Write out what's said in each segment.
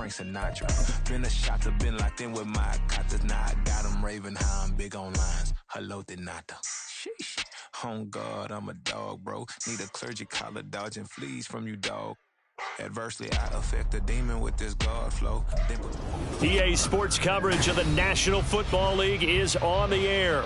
Frank Sinatra. Been a shotter, been locked in with my cotters. Now I got them raving how I'm big on lines. Hello, de nata. Sheesh. On God, I'm a dog, bro. Need a clergy collar, dodging fleas from you, dog. Adversely, I affect a demon with this guard flow. EA Sports coverage of the National Football League is on the air.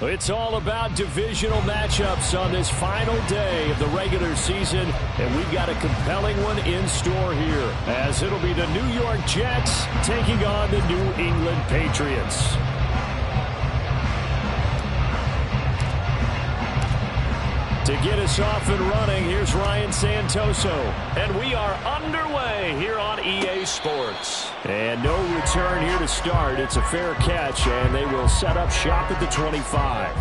It's all about divisional matchups on this final day of the regular season, and we've got a compelling one in store here, as it'll be the New York Jets taking on the New England Patriots. To get us off and running, here's Ryan Santoso. And we are underway here on EA Sports. And no return here to start. It's a fair catch, and they will set up shop at the 25.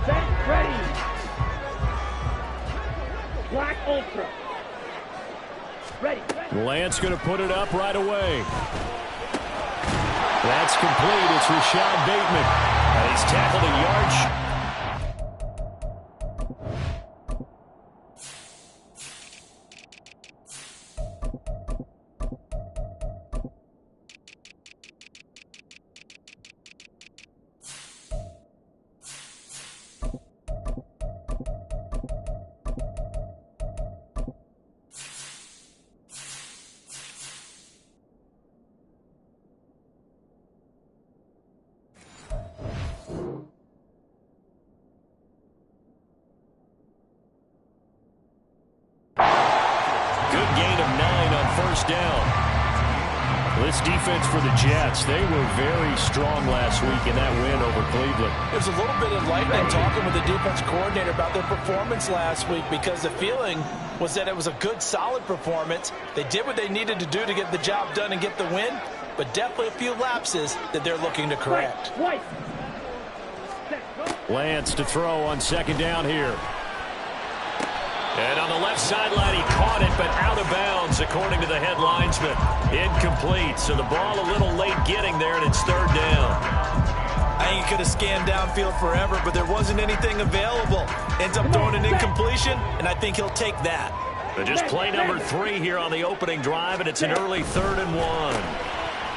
Set, ready. Black Ultra. Ready. Lance going to put it up right away. That's complete. It's Rashad Bateman. And he's tackled a yard. This defense for the Jets, they were very strong last week in that win over Cleveland. There's a little bit of lightning talking with the defense coordinator about their performance last week, because the feeling was that it was a good, solid performance. They did what they needed to do to get the job done and get the win, but definitely a few lapses that they're looking to correct. Lance to throw on second down here. And on the left sideline, he caught it, but out of bounds, according to the head linesman. Incomplete, so the ball a little late getting there, and it's third down. I think he could have scanned downfield forever, but there wasn't anything available. Ends up throwing an incompletion, and I think he'll take that. But just play number 3 here on the opening drive, and it's an early 3rd and 1.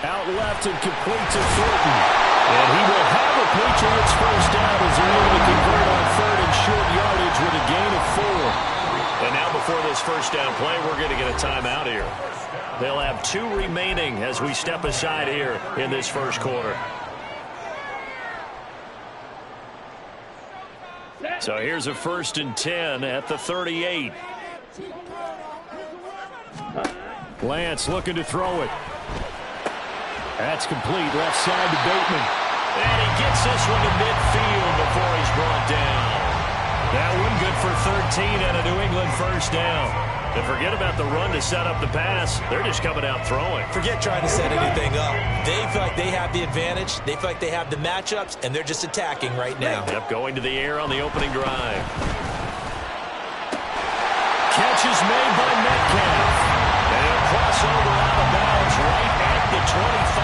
Out left and complete to Thornton. And he will have a Patriots first down as they're able to convert on 3rd and short yardage with a gain of 4. And now before this first down play, we're going to get a timeout here. They'll have 2 remaining as we step aside here in this first quarter. So here's a 1st and 10 at the 38. Lance looking to throw it. That's complete. Left side to Bateman. And he gets this one to midfield before he's brought down. That one good for 13 and a New England first down. And forget about the run to set up the pass. They're just coming out throwing. Forget trying to set anything up. They feel like they have the advantage. They feel like they have the matchups, and they're just attacking right now. Yep, going to the air on the opening drive. Catch is made by Metcalf. And he'll cross over out of bounds right at the 25.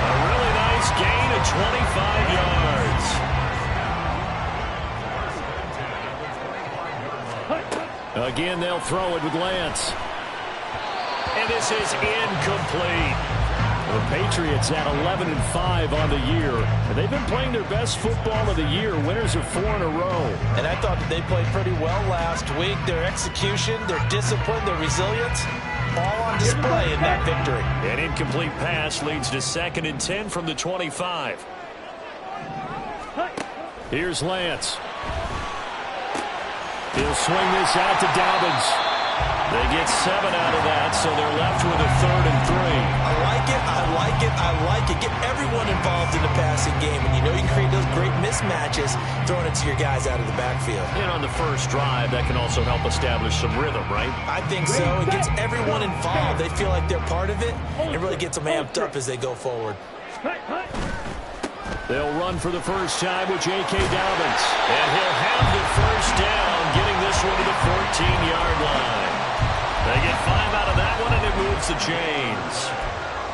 A really nice gain of 25 yards. Again, they'll throw it with Lance. And this is incomplete. The Patriots at 11-5 on the year. And they've been playing their best football of the year. Winners of 4 in a row. And I thought that they played pretty well last week. Their execution, their discipline, their resilience, all on display in that victory. An incomplete pass leads to 2nd and 10 from the 25. Here's Lance. He'll swing this out to Dobbins. They get 7 out of that, so they're left with a 3rd and 3. I like it, I like it, I like it. Get everyone involved in the passing game, and you know you create those great mismatches throwing it to your guys out of the backfield. And on the first drive, that can also help establish some rhythm, right? I think so. It gets everyone involved. They feel like they're part of it. It really gets them amped up as they go forward. They'll run for the first time with J.K. Dobbins. And he'll have the first down, getting this one to the 14-yard line. They get 5 out of that one, and it moves the chains.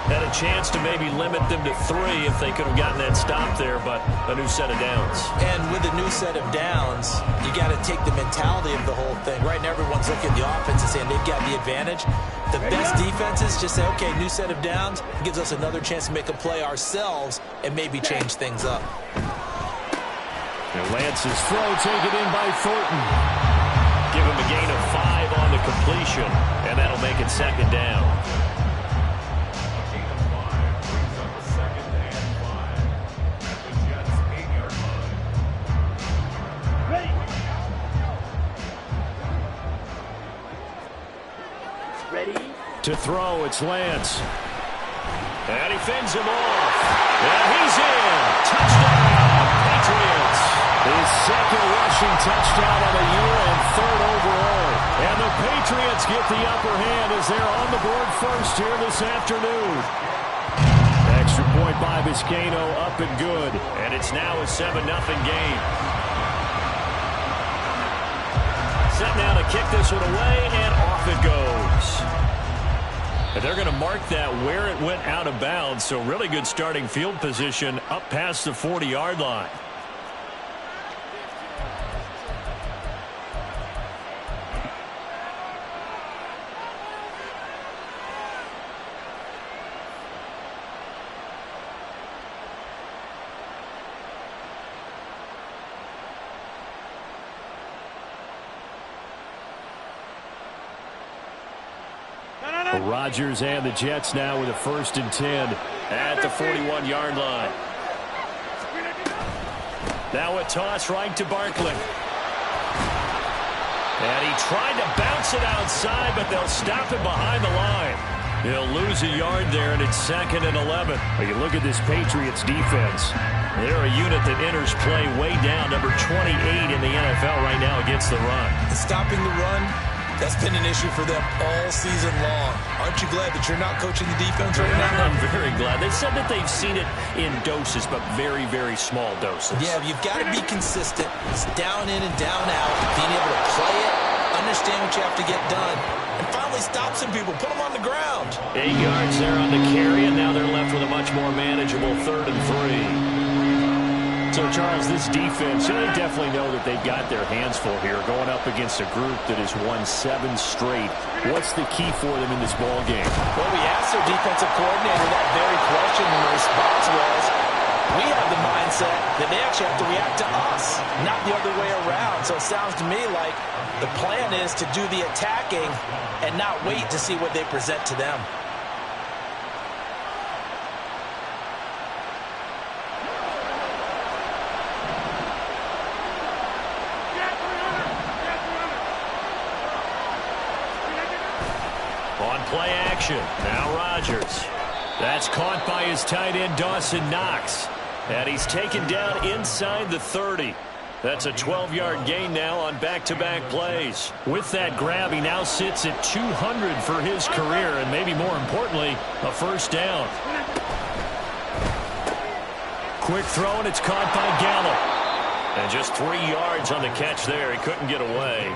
Had a chance to maybe limit them to 3 if they could have gotten that stop there, but a new set of downs. And with a new set of downs, you got to take the mentality of the whole thing. Right now, everyone's looking at the offense and saying they've got the advantage. The best defenses just say, okay, new set of downs. It gives us another chance to make a play ourselves and maybe change things up. And Lance's throw taken in by Thornton. Give him a gain of 5 on the completion, and that'll make it second down. To throw, it's Lance. And he fends him off. And he's in. Touchdown, Patriots. His second rushing touchdown of the year and 3rd overall. And the Patriots get the upper hand as they're on the board first here this afternoon. Extra point by Vizcaino, up and good. And it's now a 7-0 game. Set now to kick this one away, and off it goes. And they're going to mark that where it went out of bounds, so really good starting field position up past the 40-yard line. Rodgers and the Jets now with a 1st and 10 at the 41-yard line. Now a toss right to Barkley. And he tried to bounce it outside, but they'll stop him behind the line. He'll lose a yard there, and it's 2nd and 11. Well, you look at this Patriots defense. They're a unit that enters play way down, number 28 in the NFL right now against the run. Stopping the run, that's been an issue for them all season long. Aren't you glad that you're not coaching the defense right now? I'm very glad. They said that they've seen it in doses, but very, very small doses. Yeah, you've got to be consistent. It's down in and down out. Being able to play it, understand what you have to get done, and finally stop some people, put them on the ground. 8 yards there on the carry, and now they're left with a much more manageable 3rd and 3. So, Charles, this defense, they definitely know that they've got their hands full here, going up against a group that has won 7 straight. What's the key for them in this ball game? Well, we asked their defensive coordinator that very question, and the response was, we have the mindset that they actually have to react to us, not the other way around. So it sounds to me like the plan is to do the attacking and not wait to see what they present to them. Play action. Now Rodgers. That's caught by his tight end, Dawson Knox. And he's taken down inside the 30. That's a 12-yard gain now on back-to-back plays. With that grab, he now sits at 200 for his career, and maybe more importantly, a 1st down. Quick throw, and it's caught by Gallup. And just 3 yards on the catch there. He couldn't get away.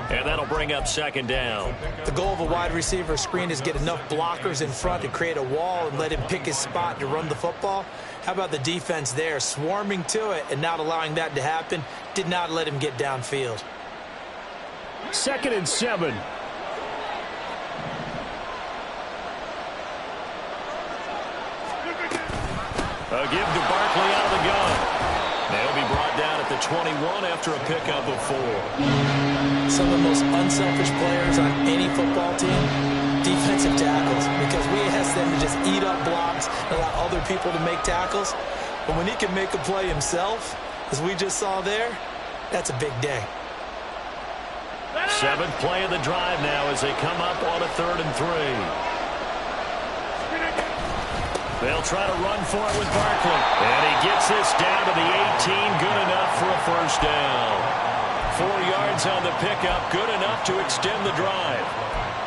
And that'll bring up 2nd down. The goal of a wide receiver screen is get enough blockers in front to create a wall and let him pick his spot to run the football. How about the defense there, swarming to it and not allowing that to happen? Did not let him get downfield. 2nd and 7. A give to Barkley out of the gun. They'll be brought down at the 21 after a pickup of 4. Some of the most unselfish players on any football team, defensive tackles, because we ask them to just eat up blocks and allow other people to make tackles. But when he can make a play himself, as we just saw there, that's a big day. 7th play of the drive now as they come up on a 3rd and 3. They'll try to run for it with Barkley. And he gets this down to the 18. Good enough for a 1st down. 4 yards on the pickup. Good enough to extend the drive.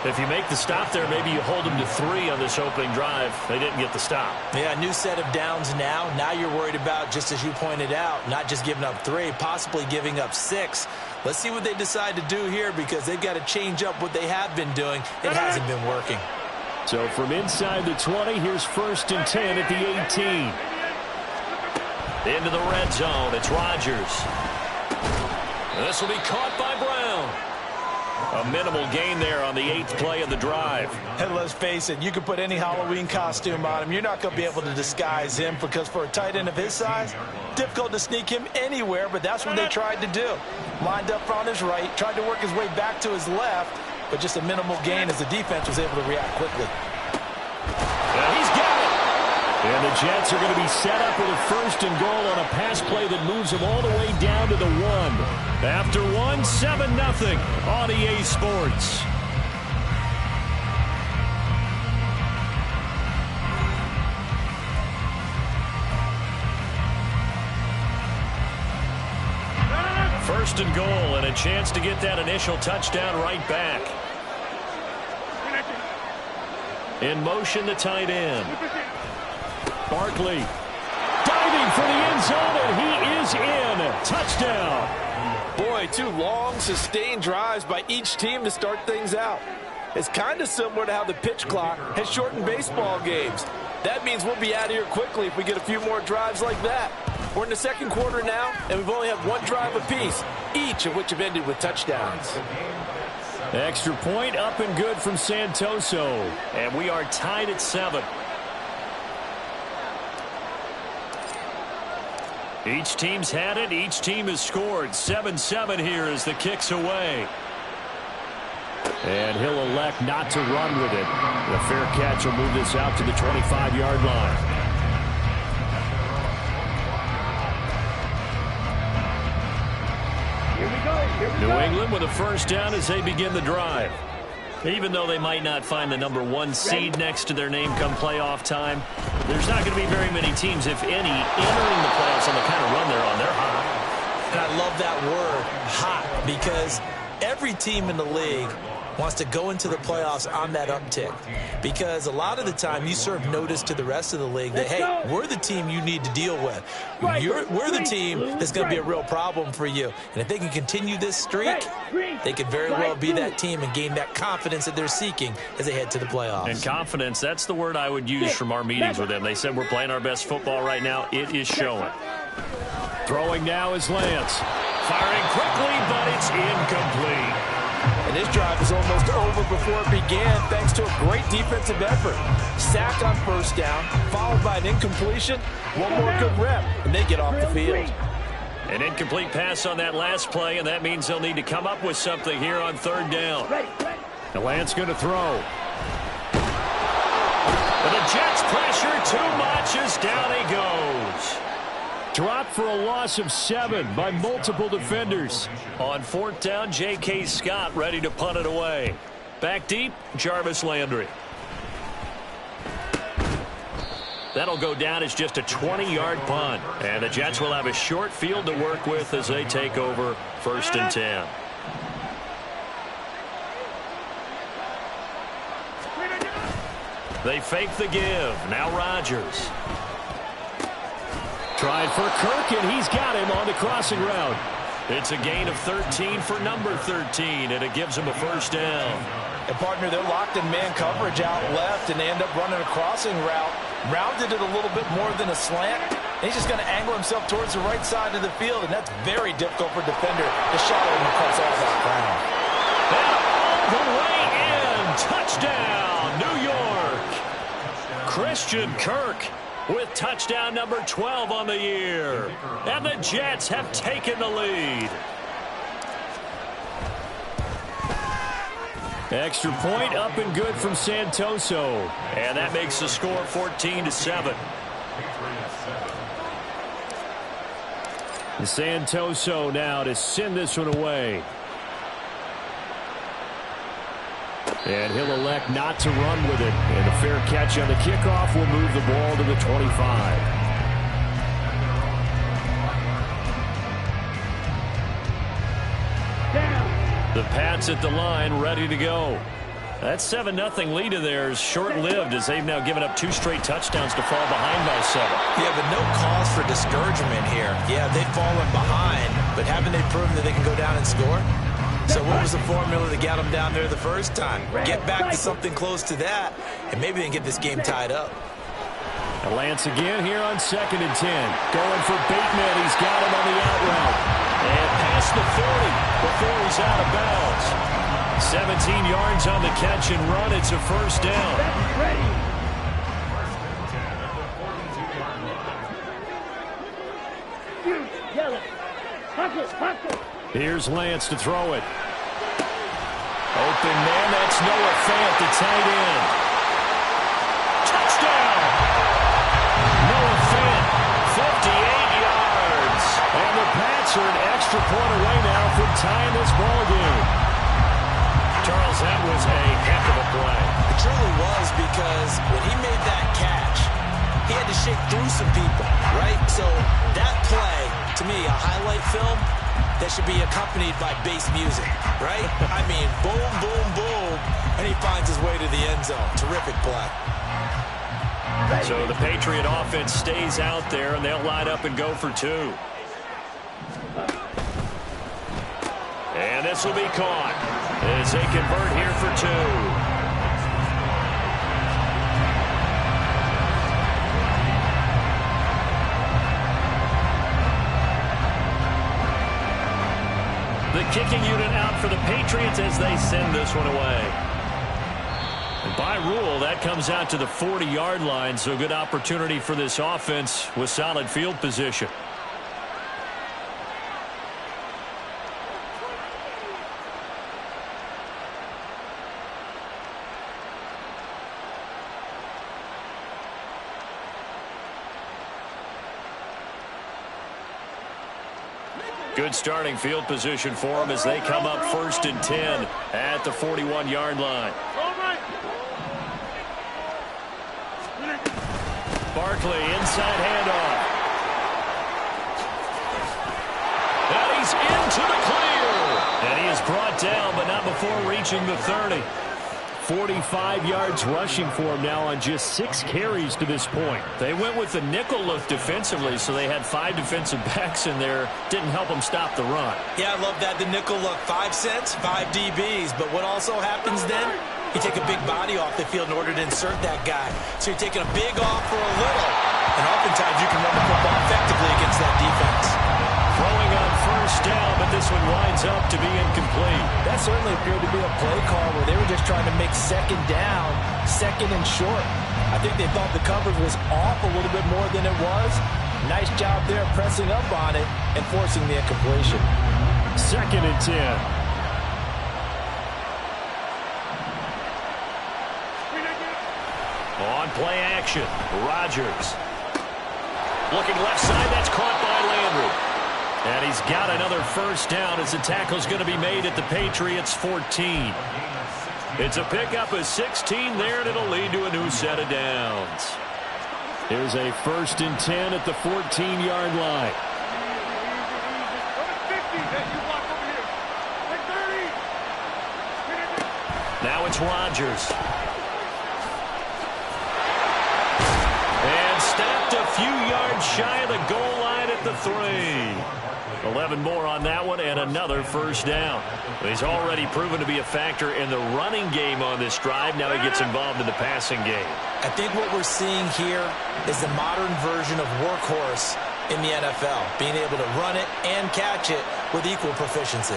If you make the stop there, maybe you hold them to 3 on this opening drive. They didn't get the stop. Yeah, new set of downs now. Now you're worried about, just as you pointed out, not just giving up 3, possibly giving up 6. Let's see what they decide to do here because they've got to change up what they have been doing. It hasn't been working. So from inside the 20, here's 1st and 10 at the 18. Into the red zone, it's Rodgers. This will be caught by Brown. A minimal gain there on the 8th play of the drive. And let's face it, you can put any Halloween costume on him. You're not going to be able to disguise him because for a tight end of his size, difficult to sneak him anywhere, but that's what they tried to do. Lined up on his right, tried to work his way back to his left, but just a minimal gain as the defense was able to react quickly. He's got it. And the Jets are going to be set up with a 1st and goal on a pass play that moves them all the way down to the 1. After 1, 7-0 on EA Sports. First and goal, and a chance to get that initial touchdown right back. In motion, the tight end. Barkley diving for the end zone, and he is in. Touchdown. Boy, 2 long, sustained drives by each team to start things out. It's kind of similar to how the pitch clock has shortened baseball games. That means we'll be out of here quickly if we get a few more drives like that. We're in the 2nd quarter now, and we've only had 1 drive apiece, each of which have ended with touchdowns. Extra point up and good from Santoso. And we are tied at 7. Each team's had it. Each team has scored. 7-7 here as the kick's away. And he'll elect not to run with it. The fair catch will move this out to the 25-yard line. New England with a 1st down as they begin the drive. Even though they might not find the number 1 seed next to their name come playoff time, there's not going to be very many teams, if any, entering the playoffs on the kind of run they're on. They're hot. And I love that word, hot, because every team in the league wants to go into the playoffs on that uptick. Because a lot of the time you serve notice to the rest of the league that, hey, we're the team you need to deal with. We're the team that's going to be a real problem for you. And if they can continue this streak, they could very well be that team and gain that confidence that they're seeking as they head to the playoffs. And confidence, that's the word I would use from our meetings with them. They said we're playing our best football right now. It is showing. Throwing now is Lance. Firing quickly, but it's incomplete. And this drive is almost over before it began thanks to a great defensive effort. Sack on 1st down, followed by an incompletion. 1 more good rep, and they get off the field. An incomplete pass on that last play, and that means they'll need to come up with something here on 3rd down. The Lance going to throw. But the Jets pressure too much as down he goes. Dropped for a loss of 7 by multiple defenders. On 4th down, J.K. Scott ready to punt it away. Back deep, Jarvis Landry. That'll go down as just a 20-yard punt. And the Jets will have a short field to work with as they take over 1st and 10. They fake the give. Now Rodgers. Tried for Kirk, and he's got him on the crossing route. It's a gain of 13 for number 13, and it gives him a 1st down. And, partner, they're locked in man coverage out left, and they end up running a crossing route. Rounded it a little bit more than a slant. And he's just going to angle himself towards the right side of the field, and that's very difficult for a defender to shadow him across all that ground. And all the way in. Touchdown, New York. Christian Kirk with touchdown number 12 on the year. And the Jets have taken the lead. Extra point up and good from Santoso. And that makes the score 14-7. Santoso now to send this one away. And he'll elect not to run with it. And a fair catch on the kickoff will move the ball to the 25. The Pats at the line, ready to go. That 7-0 lead of theirs short-lived as they've now given up 2 straight touchdowns to fall behind by 7. Yeah, but no cause for discouragement here. Yeah, they've fallen behind, but haven't they proven that they can go down and score? So what was the formula that got them down there the first time? Get back to something close to that, and maybe they can get this game tied up. Lance again here on 2nd and 10. Going for Bateman. He's got him on the out route. And past the 40 before he's out of bounds. 17 yards on the catch and run. It's a first down. Ready. Yellow. Hustle. Here's Lance to throw it. Open man. That's Noah Fant, the tight end. Touchdown. Noah Fant, 58 yards. And the Pats are an extra point away now from tying this ball game. Charles, that was a heck of a play. It truly was, because when he made that catch, he had to shake through some people, right? So that play, to me, a highlight film that should be accompanied by bass music, right? I mean, boom, boom, boom, and he finds his way to the end zone. Terrific play. So the Patriot offense stays out there, and they'll line up and go for 2. And this will be caught as they convert here for 2. The kicking unit out for the Patriots as they send this one away. And by rule, that comes out to the 40-yard line, so good opportunity for this offense with solid field position. Good starting field position for them as they come up 1st and 10 at the 41-yard line. Barkley, inside handoff. And he's into the clear. And he is brought down, but not before reaching the 30. 45 yards rushing for him now on just 6 carries to this point. They went with the nickel look defensively, so they had 5 defensive backs in there. Didn't help them stop the run. Yeah, I love that. The nickel look, 5 cents, 5 DBs. But what also happens then? You take a big body off the field in order to insert that guy. So you're taking a big off for a little. And oftentimes you can run the football effectively against that defense. Throwing on 1st down, but this one winds up to be incomplete. That certainly appeared to be a play call where they were just trying to make 2nd down, 2nd and short. I think they thought the coverage was off a little bit more than it was. Nice job there pressing up on it and forcing the incompletion. 2nd and 10. On play action, Rodgers. Looking left side, that's caught by Landry. And he's got another 1st down as the tackle's going to be made at the Patriots' 14. It's a pickup of 16 there, and it'll lead to a new set of downs. Here's a 1st and 10 at the 14-yard line. Now it's Rodgers. And stopped a few yards shy of the goal line at the 3. 11 more on that one and another 1st down. He's already proven to be a factor in the running game on this drive. Now he gets involved in the passing game. I think what we're seeing here is the modern version of workhorse in the NFL, being able to run it and catch it with equal proficiency.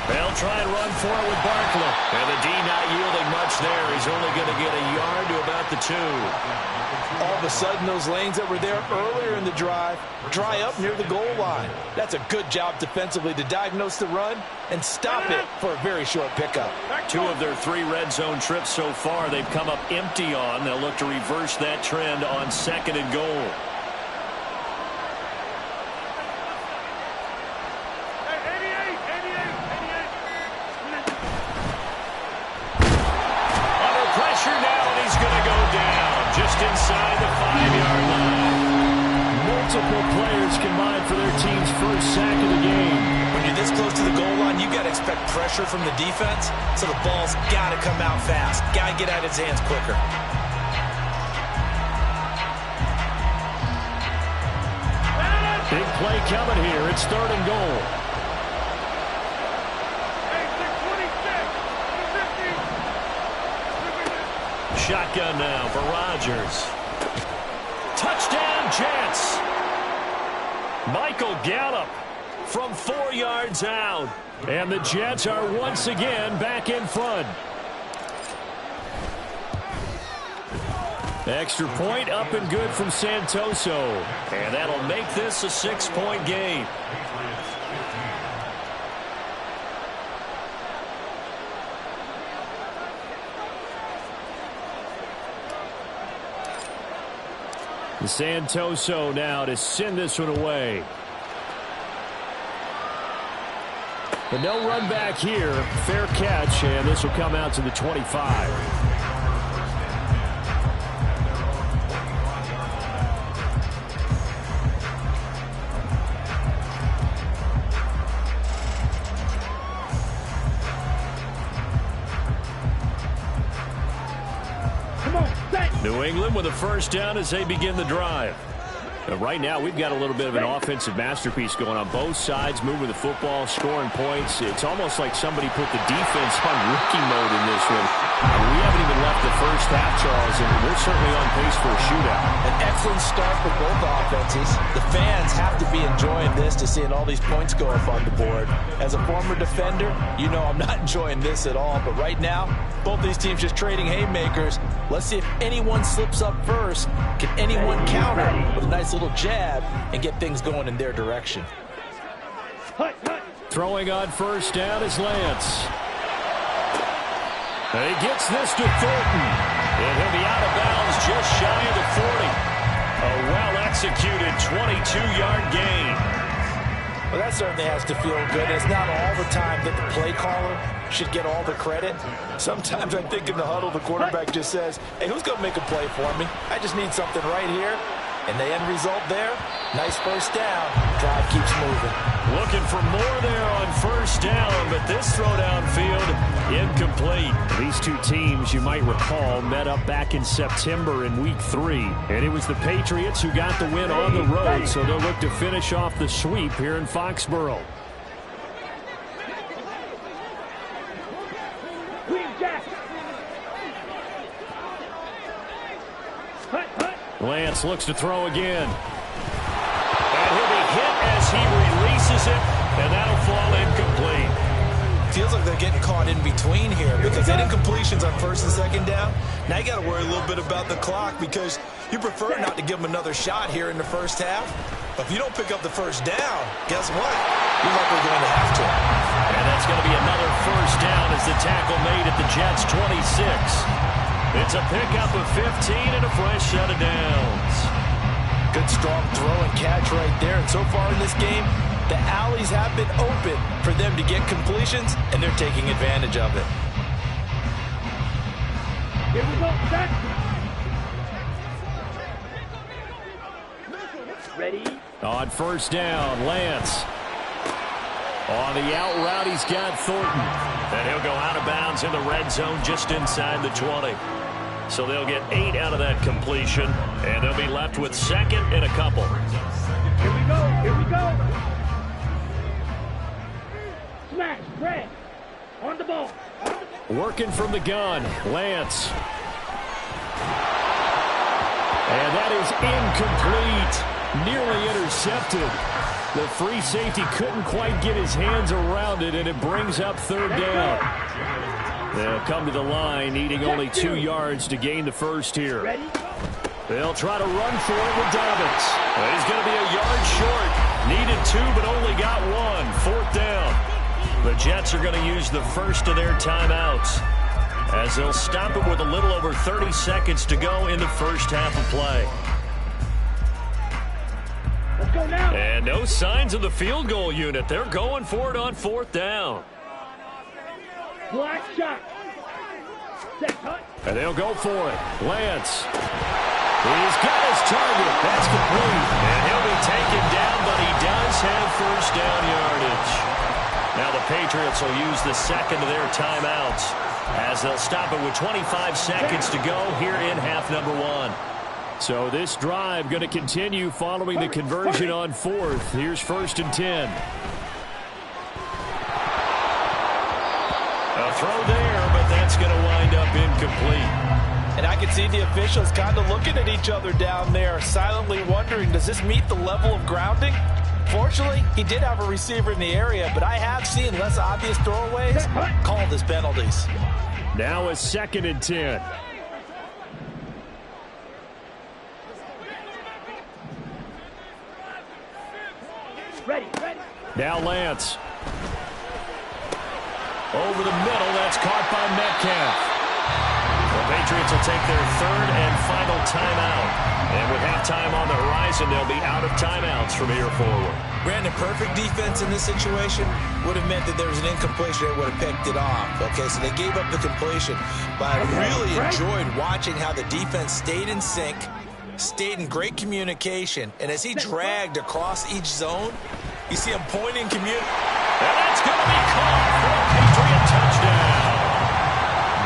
They'll try and run for it with Barkley. And the D not yielding much there. He's only going to get a yard to about the 2. All of a sudden, those lanes that were there earlier in the drive dry up near the goal line. That's a good job defensively to diagnose the run and stop it for a very short pickup. 2 of their 3 red zone trips so far they've come up empty on. They'll look to reverse that trend on 2nd and goal. Under pressure now, and he's going to go down just inside the 5-yard line. Multiple players combined for their team's 1st sack of the game. When you're this close to the goal line, you got to expect pressure from the defense, so the ball's got to come out fast. Got to get out of his hands quicker. Big play coming here. It's 3rd and goal. Shotgun now for Rodgers. Touchdown, Jets. Michael Gallup from 4 yards out. And the Jets are once again back in front. Extra point up and good from Santoso. And that'll make this a 6-point game. Santoso now to send this one away. But no run back here. Fair catch, and this will come out to the 25. New England with a first down as they begin the drive. Right now, we've got a little bit of an offensive masterpiece going on both sides, moving the football, scoring points. It's almost like somebody put the defense on rookie mode in this one. We haven't even left the first half, Charles, and we're certainly on pace for a shootout. An excellent start for both offenses. The fans have to be enjoying this to seeing all these points go up on the board. As a former defender, you know I'm not enjoying this at all. But right now, both these teams just trading haymakers. Let's see if anyone slips up first. Can anyone counter with a nice little jab and get things going in their direction? Throwing on first down is Lance. And he gets this to Thornton. And he'll be out of bounds just shy of the 40. A well-executed 22-yard gain. Well, that certainly has to feel good. It's not all the time that the play caller should get all the credit. Sometimes I think in the huddle, the quarterback just says, hey, who's going to make a play for me? I just need something right here. And the end result there, nice first down. Drive keeps moving. Looking for more there on first down, but this throw downfield incomplete. These two teams, you might recall, met up back in September in Week 3. And it was the Patriots who got the win on the road, so they'll look to finish off the sweep here in Foxborough. Lance looks to throw again. And he'll be hit as he releases it, and that'll fall incomplete. Feels like they're getting caught in between here because they did completions on first and second down. Now you got to worry a little bit about the clock because you prefer not to give them another shot here in the first half. But if you don't pick up the first down, guess what? You're likely going to have to. And that's going to be another first down as the tackle made at the Jets' 26. It's a pickup of 15 and a fresh set of downs. Good strong throw and catch right there. And so far in this game, the alleys have been open for them to get completions, and they're taking advantage of it. Here we go, set. Ready? On first down, Lance. On the out route, he's got Thornton. And he'll go out of bounds in the red zone just inside the 20. So they'll get 8 out of that completion, and they'll be left with second and a couple. Here we go, here we go. Smash, Fred, on the ball. Working from the gun, Lance. And that is incomplete, nearly intercepted. The free safety couldn't quite get his hands around it, and it brings up third down. They'll come to the line, needing only 2 yards to gain the first here. They'll try to run for it with Dobbins. He's going to be a yard short. Needed 2, but only got 1. Fourth down. The Jets are going to use the first of their timeouts as they'll stop it with a little over 30 seconds to go in the first half of play. Let's go now. And no signs of the field goal unit. They're going for it on fourth down. Black shot. Set cut. And they'll go for it. Lance. He's got his target. That's complete. And he'll be taken down, but he does have first down yardage. Now the Patriots will use the second of their timeouts as they'll stop it with 25 seconds to go here in half number 1. So this drive going to continue following the conversion on fourth. Here's 1st and 10. A throw there, but that's going to wind up incomplete. And I can see the officials kind of looking at each other down there, silently wondering, does this meet the level of grounding? Fortunately, he did have a receiver in the area, but I have seen less obvious throwaways called as penalties. Now a 2nd and 10. Ready. Now Lance. Over the middle, that's caught by Metcalf. The Patriots will take their 3rd and final timeout. And with halftime on the horizon, they'll be out of timeouts from here forward. Brandon, perfect defense in this situation would have meant that there was an incompletion that would have picked it off. Okay, so they gave up the completion. But I really enjoyed watching how the defense stayed in sync, stayed in great communication. And as he dragged across each zone, you see him pointing And that's going to be caught for a Patriot touchdown.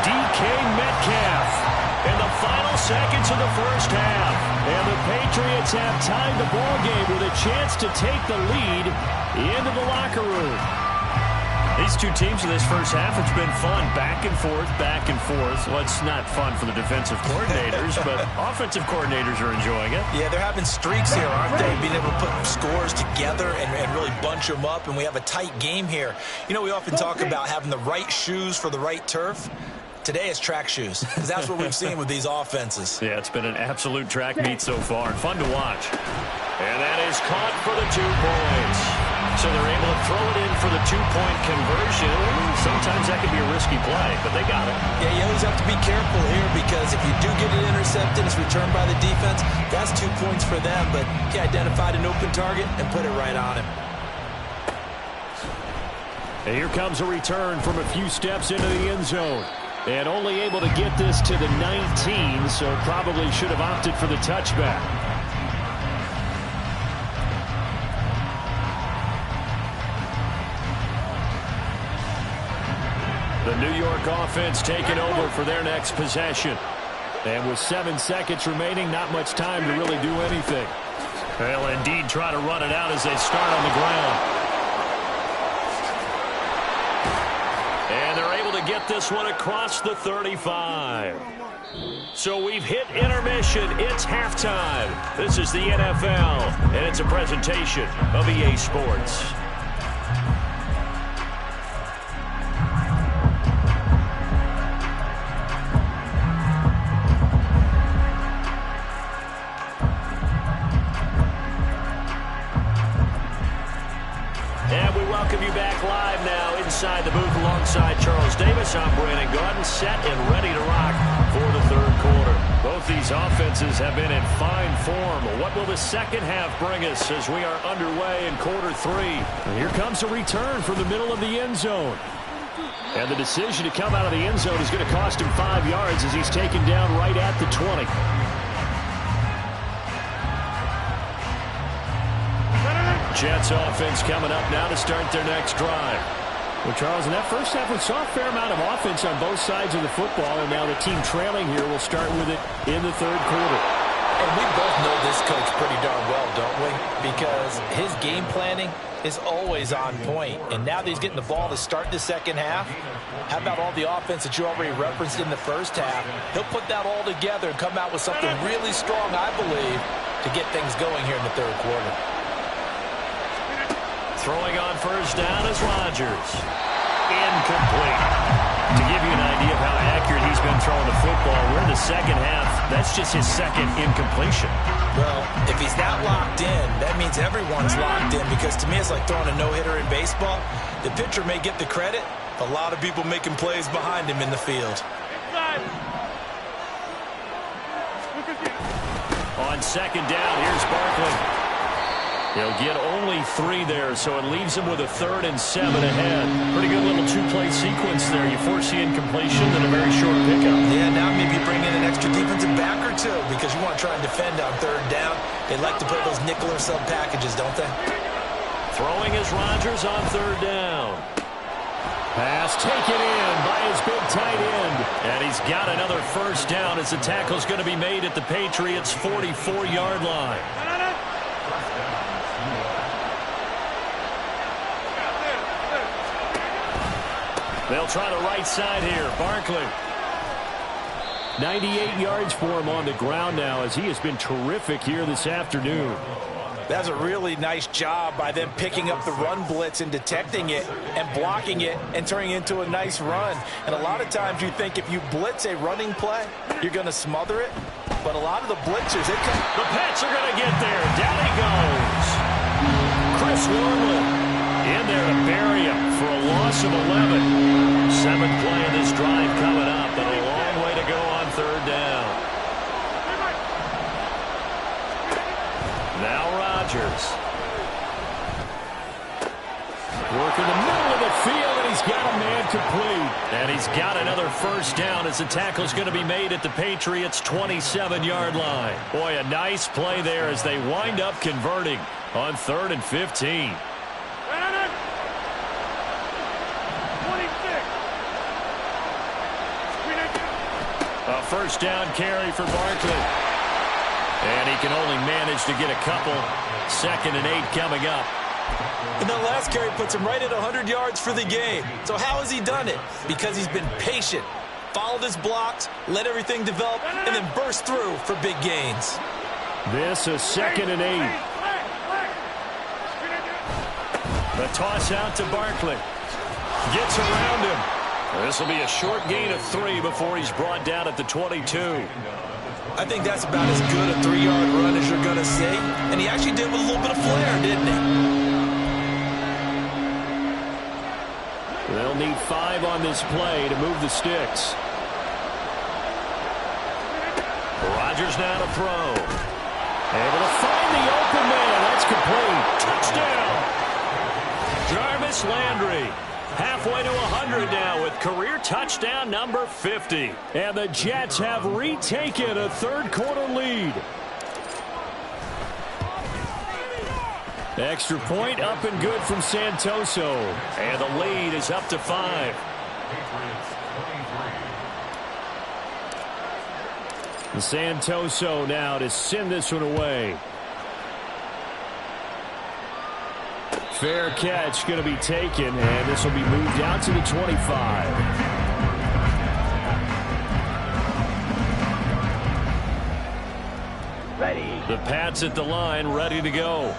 DK Metcalf in the final seconds of the first half. And the Patriots have tied the ball game with a chance to take the lead into the locker room. These two teams in this first half, it's been fun. Back and forth, back and forth. Well, it's not fun for the defensive coordinators, but offensive coordinators are enjoying it. Yeah, they're having streaks here, aren't they? Being able to put scores together and really bunch them up, and we have a tight game here. You know, we often talk about having the right shoes for the right turf. Today it's track shoes, because that's what we've seen with these offenses. Yeah, it's been an absolute track meet so far. Fun to watch. And that is caught for the 2 points. So they're able to throw it in for the 2-point conversion. Sometimes that can be a risky play, but they got it. Yeah, you always have to be careful here, because if you do get it intercepted, it's returned by the defense, that's 2 points for them. But he identified an open target and put it right on him. And here comes a return from a few steps into the end zone. And only able to get this to the 19, so probably should have opted for the touchback. The New York offense taking over for their next possession. And with 7 seconds remaining, not much time to really do anything. They'll indeed try to run it out as they start on the ground. And they're able to get this one across the 35. So we've hit intermission. It's halftime. This is the NFL, and it's a presentation of EA Sports. And we welcome you back live now inside the booth alongside Charles Davis. I'm Brandon Gaudin, set and ready to rock for the 3rd quarter. Both these offenses have been in fine form. What will the second half bring us as we are underway in quarter 3? And here comes a return from the middle of the end zone. And the decision to come out of the end zone is going to cost him 5 yards as he's taken down right at the 20. Jets offense coming up now to start their next drive. Well, Charles, in that first half, we saw a fair amount of offense on both sides of the football, and now the team trailing here will start with it in the 3rd quarter. And we both know this coach pretty darn well, don't we? Because his game planning is always on point. And now that he's getting the ball to start the second half, how about all the offense that you already referenced in the first half? He'll put that all together and come out with something really strong, I believe, to get things going here in the 3rd quarter. Throwing on first down is Rodgers. Incomplete. To give you an idea of how accurate he's been throwing the football, we're in the second half. That's just his 2nd incompletion. Well, if he's that locked in, that means everyone's locked in, because to me it's like throwing a no-hitter in baseball. The pitcher may get the credit, a lot of people making plays behind him in the field. On second down, here's Barkley. He'll get only 3 there, so it leaves him with a 3rd and 7 ahead. Pretty good little 2-play sequence there. You force the incompletion, then a very short pickup. Yeah, now maybe you bring in an extra defensive back or 2, because you want to try and defend on 3rd down. They like to play those nickel or sub packages, don't they? Throwing is Rodgers on 3rd down. Pass taken in by his big tight end. And he's got another first down as the tackle's going to be made at the Patriots' 44-yard line. They'll try the right side here. Barkley. 98 yards for him on the ground now as he has been terrific here this afternoon. That's a really nice job by them picking up the run blitz and detecting it and blocking it and turning it into a nice run. And a lot of times you think if you blitz a running play, you're going to smother it. But a lot of the blitzers, they come. The Pats are going to get there. Down he goes. Chris Wormley in there to bury him for a loss of 11. 7th play of this drive coming up, but a long way to go on 3rd down. Now Rodgers. Working the middle of the field, and he's got a man complete. And he's got another first down as the tackle's going to be made at the Patriots' 27-yard line. Boy, a nice play there as they wind up converting on 3rd and 15. A first down carry for Barkley. And he can only manage to get a couple. 2nd and 8 coming up. And that last carry puts him right at 100 yards for the game. So how has he done it? Because he's been patient, followed his blocks, let everything develop, and then burst through for big gains. This is 2nd and 8. The toss out to Barkley. Gets around him. This will be a short gain of 3 before he's brought down at the 22. I think that's about as good a 3-yard run as you're going to see. And he actually did with a little bit of flair, didn't he? They'll need 5 on this play to move the sticks. Rodgers now to throw. Able to find the open man. That's complete. Touchdown. Jarvis Landry. Halfway to 100 now with career touchdown number 50. And the Jets have retaken a 3rd quarter lead. Extra point up and good from Santoso. And the lead is up to 5. And Santoso now to send this one away. Fair catch going to be taken, and this will be moved out to the 25. Ready. The Pats at the line, ready to go.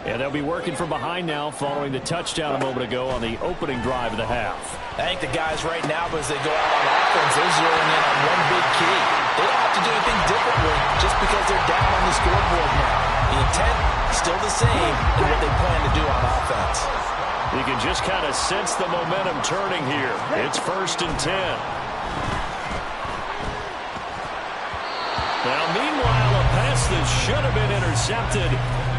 And they'll be working from behind now following the touchdown a moment ago on the opening drive of the half. I think the guys right now, as they go out on offense, they're zeroing in on one big key. They don't have to do anything differently just because they're down on the scoreboard now. The intent still the same in what they plan to do on offense. You can just kind of sense the momentum turning here. It's 1st and 10. Now, meanwhile, a pass that should have been intercepted,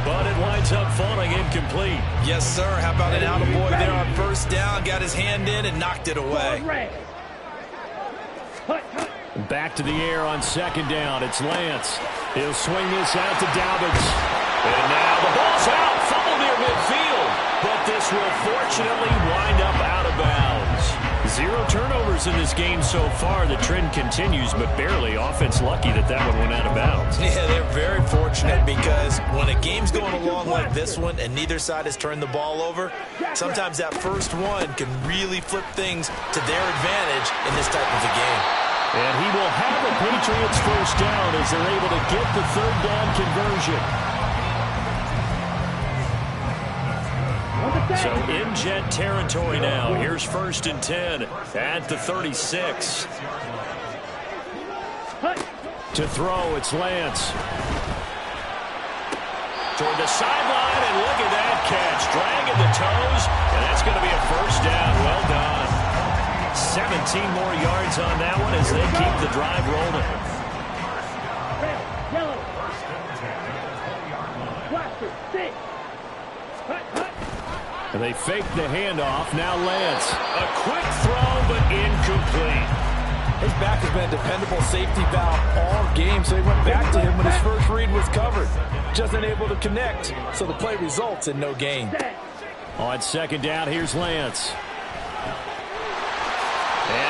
but it winds up falling incomplete. Yes, sir. How about an attaboy there on 1st down? Got his hand in and knocked it away. Back to the air on 2nd down. It's Lance. He'll swing this out to Dobbins. And now the ball's out. Fumble near midfield. But this will fortunately wind up out of bounds. 0 turnovers in this game so far. The trend continues, but barely. Offense lucky that one went out of bounds. Yeah, they're very fortunate because when a game's going along like this one and neither side has turned the ball over, sometimes that first one can really flip things to their advantage in this type of a game. And he will have the Patriots first down as they're able to get the 3rd down conversion. So in Jet territory now. Here's 1st and 10 at the 36. To throw, it's Lance. Toward the sideline, and look at that catch. Dragging the toes, and that's going to be a first down. Well done. 17 more yards on that one as they keep the drive rolling. Yellow. Blaster. 6. And they fake the handoff. Now Lance. A quick throw, but incomplete. His back has been a dependable safety valve all game, so he went back to him when his first read was covered. Just unable to connect, so the play results in no gain. On 2nd down, here's Lance.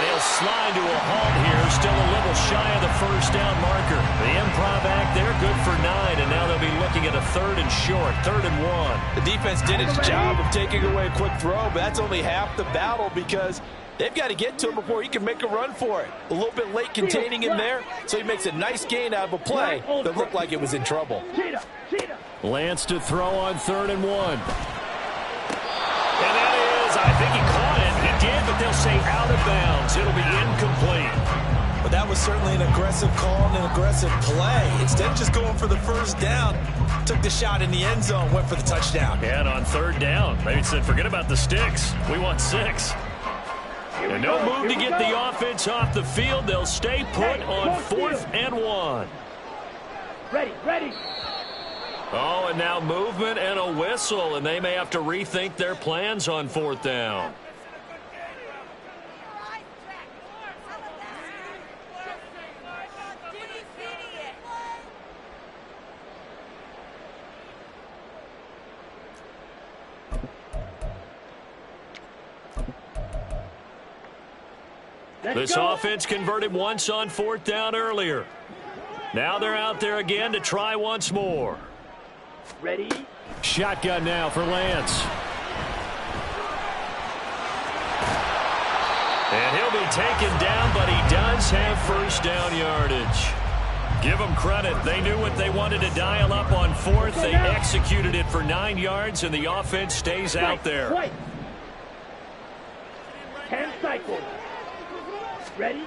And he'll slide to a halt here, still a little shy of the first down marker. The improv act there, good for 9, and now they'll be looking at a 3rd and short, 3rd and 1. The defense did its job of taking away a quick throw, but that's only half the battle because they've got to get to him before he can make a run for it. A little bit late containing him there, so he makes a nice gain out of a play that looked like it was in trouble. Lance to throw on 3rd and 1. And that is, I think he caught it. He did, but they'll say out of bounds. It'll be incomplete. But that was certainly an aggressive call and an aggressive play. Instead of just going for the first down, took the shot in the end zone, went for the touchdown. And on 3rd down, they said, forget about the sticks. We want 6. And no move to get the offense off the field. They'll stay put on 4th and 1. Ready. Oh, and now movement and a whistle, and they may have to rethink their plans on 4th down. This offense converted once on 4th down earlier. Now they're out there again to try once more. Ready. Shotgun now for Lance. And he'll be taken down, but he does have first down yardage. Give them credit. They knew what they wanted to dial up on 4th. They executed it for 9 yards, and the offense stays out there. 10 cycles. Ready?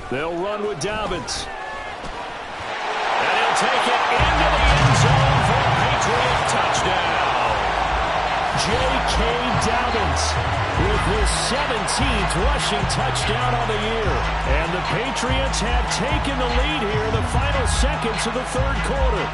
They'll run with Dobbins. And he'll take it into the end zone for a Patriot touchdown. J.K. Dobbins with his 17th rushing touchdown on the year. And the Patriots have taken the lead here in the final seconds of the 3rd quarter.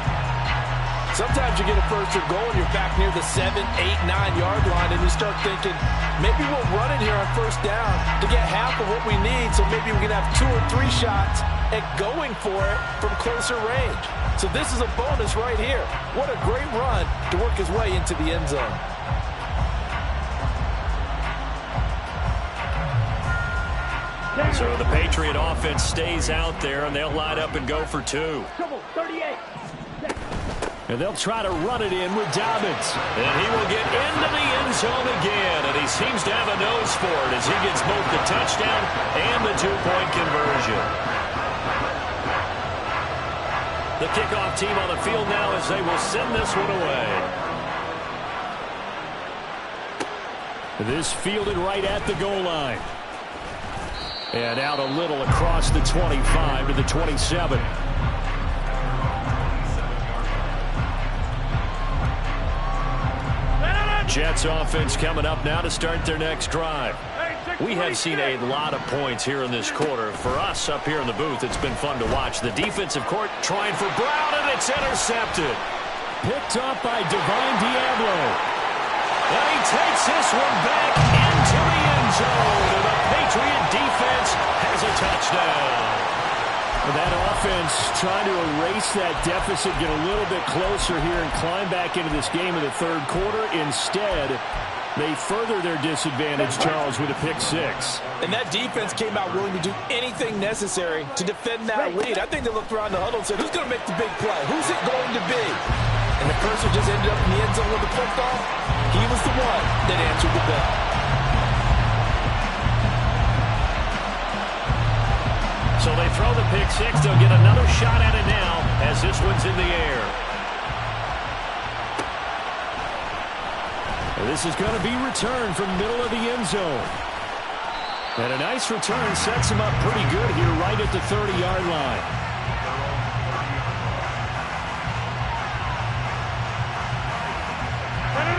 Sometimes you get a first and goal and you're back near the 7, 8, 9-yard line, and you start thinking, maybe we'll run it here on first down to get half of what we need, so maybe we can have 2 or 3 shots at going for it from closer range. So this is a bonus right here. What a great run to work his way into the end zone. So the Patriot offense stays out there, and they'll line up and go for 2. 38. And they'll try to run it in with Dobbins. And he will get into the end zone again, and he seems to have a nose for it as he gets both the touchdown and the 2-point conversion. The kickoff team on the field now as they will send this one away. This fielded right at the goal line. And out a little across the 25 to the 27. Jets offense coming up now to start their next drive. We have seen a lot of points here in this quarter. For us up here in the booth, it's been fun to watch. The defensive court trying for Brown, and it's intercepted. Picked up by Divine Diablo. And he takes this one back into the end zone. And the Patriot defense has a touchdown. That offense trying to erase that deficit, get a little bit closer here and climb back into this game in the 3rd quarter. Instead, they further their disadvantage, Charles, with a pick 6. And that defense came out willing to do anything necessary to defend that lead. I think they looked around the huddle and said, who's going to make the big play? Who's it going to be? And the person just ended up in the end zone with the football. He was the one that answered the bell. So they throw the pick 6. They'll get another shot at it now as this one's in the air. And this is going to be returned from middle of the end zone. And a nice return sets him up pretty good here right at the 30-yard line.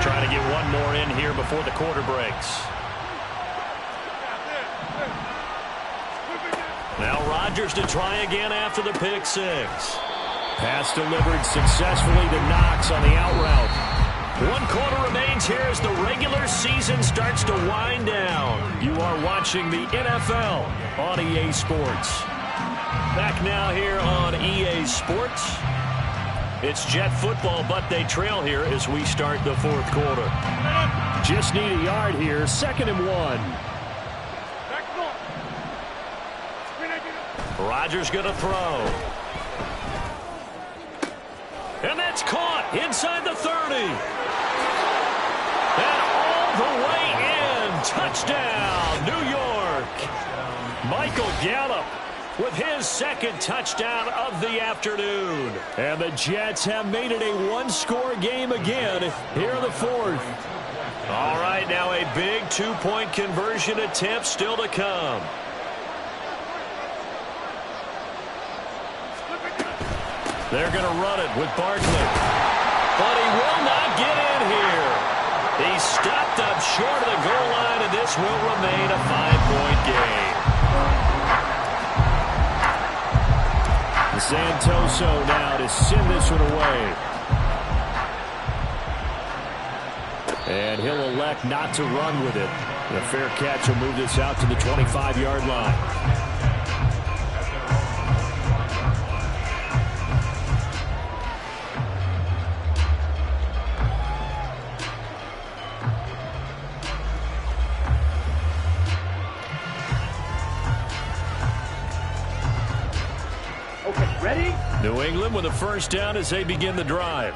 Trying to get one more in here before the quarter breaks. Now Rodgers to try again after the pick 6. Pass delivered successfully to Knox on the out route. 1 quarter remains here as the regular season starts to wind down. You are watching the NFL on EA Sports. Back now here on EA Sports. It's Jet football, but they trail here as we start the 4th quarter. Just need a yard here, 2nd and 1. Rodgers going to throw. And that's caught inside the 30. And all the way in. Touchdown, New York. Michael Gallup with his second touchdown of the afternoon. And the Jets have made it a one-score game again here in the fourth. All right, now a big two-point conversion attempt still to come. They're going to run it with Barkley. But he will not get in here. He stepped up short of the goal line, and this will remain a 5-point game. Santoso now to send this one away. And he'll elect not to run with it. The fair catch will move this out to the 25-yard line. New England with a first down as they begin the drive.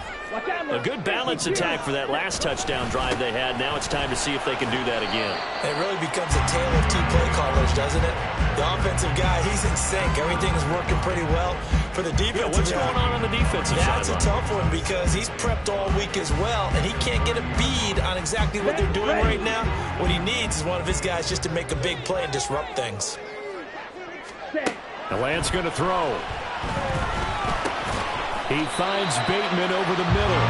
A good balance attack for that last touchdown drive they had. Now it's time to see if they can do that again. It really becomes a tale of two play callers, doesn't it? The offensive guy, he's in sync. Everything is working pretty well. For the defensive what's going on the defensive side? That's a tough one because he's prepped all week as well, and he can't get a bead on exactly what they're doing right now. What he needs is one of his guys just to make a big play and disrupt things. The Lance going to throw. He finds Bateman over the middle.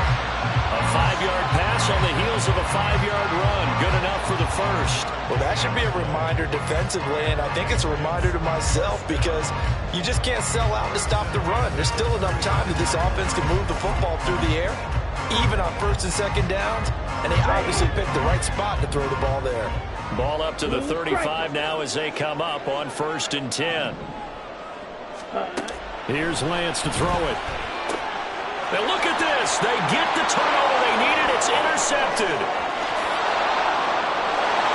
A 5-yard pass on the heels of a 5-yard run. Good enough for the first. Well, that should be a reminder defensively, and I think it's a reminder to myself because you just can't sell out to stop the run. There's still enough time that this offense can move the football through the air, even on first and second downs, and they obviously picked the right spot to throw the ball there. Ball up to the 35 now as they come up on 1st and 10. Here's Lance to throw it. Now look at this. They get the turnover they needed. It's intercepted.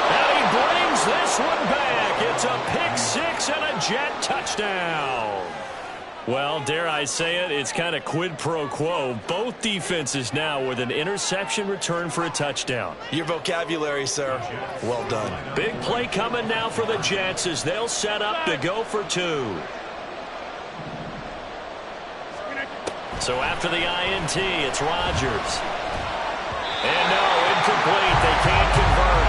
And he brings this one back. It's a pick-6 and a Jet touchdown. Well, dare I say it, it's kind of quid pro quo. Both defenses now with an interception return for a touchdown. Your vocabulary, sir. Well done. Big play coming now for the Jets as they'll set up to go for 2. So after the INT, it's Rodgers. And no, incomplete. They can't convert.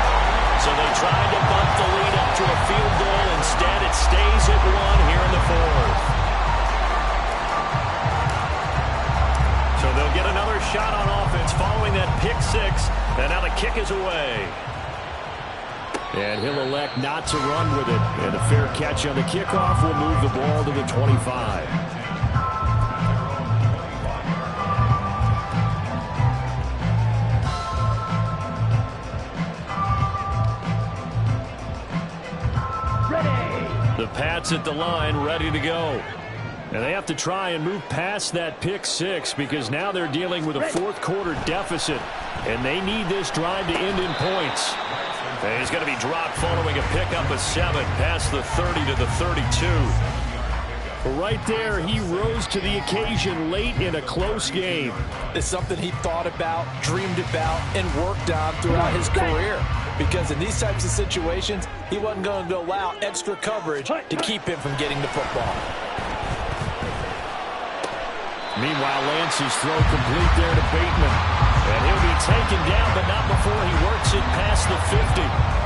So they tried to bump the lead up to a field goal. Instead, it stays at 1 here in the fourth. So they'll get another shot on offense following that pick-6. And now the kick is away. And he'll elect not to run with it. And a fair catch on the kickoff will move the ball to the 25. The Pats at the line, ready to go. And they have to try and move past that pick-6 because now they're dealing with a fourth-quarter deficit, and they need this drive to end in points. And he's going to be dropped following a pickup of 7 past the 30 to the 32. Right there, he rose to the occasion late in a close game. It's something he thought about, dreamed about, and worked on throughout his career. Because in these types of situations, he wasn't going to allow extra coverage to keep him from getting the football. Meanwhile, Lance's throw complete there to Bateman. And he'll be taken down, but not before he works it past the 50.